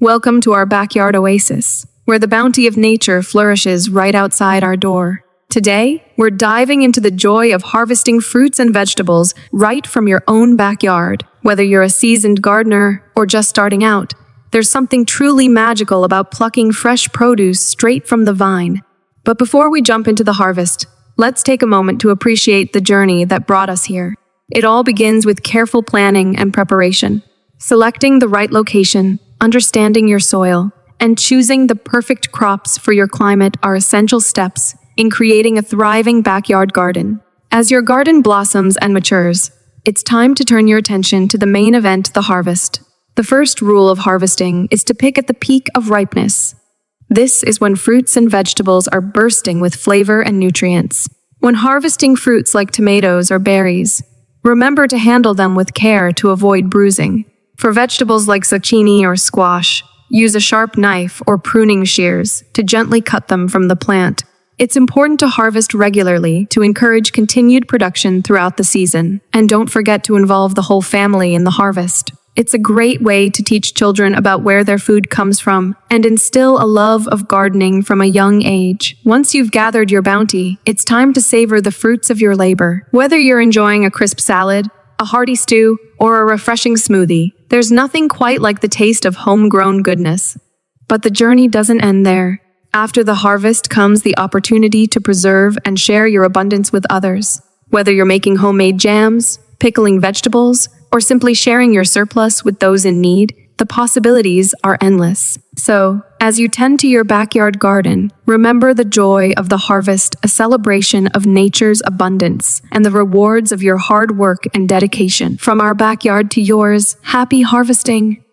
Welcome to our backyard oasis, where the bounty of nature flourishes right outside our door. Today, we're diving into the joy of harvesting fruits and vegetables right from your own backyard. Whether you're a seasoned gardener or just starting out, there's something truly magical about plucking fresh produce straight from the vine. But before we jump into the harvest, let's take a moment to appreciate the journey that brought us here. It all begins with careful planning and preparation. Selecting the right location, understanding your soil, and choosing the perfect crops for your climate are essential steps in creating a thriving backyard garden. As your garden blossoms and matures, it's time to turn your attention to the main event, the harvest. The first rule of harvesting is to pick at the peak of ripeness. This is when fruits and vegetables are bursting with flavor and nutrients. When harvesting fruits like tomatoes or berries, remember to handle them with care to avoid bruising. For vegetables like zucchini or squash, use a sharp knife or pruning shears to gently cut them from the plant. It's important to harvest regularly to encourage continued production throughout the season. And don't forget to involve the whole family in the harvest. It's a great way to teach children about where their food comes from and instill a love of gardening from a young age. Once you've gathered your bounty, it's time to savor the fruits of your labor. Whether you're enjoying a crisp salad, a hearty stew, or a refreshing smoothie, there's nothing quite like the taste of homegrown goodness. But the journey doesn't end there. After the harvest comes the opportunity to preserve and share your abundance with others. Whether you're making homemade jams, pickling vegetables, or simply sharing your surplus with those in need, the possibilities are endless. So, as you tend to your backyard garden, remember the joy of the harvest, a celebration of nature's abundance, and the rewards of your hard work and dedication. From our backyard to yours, happy harvesting!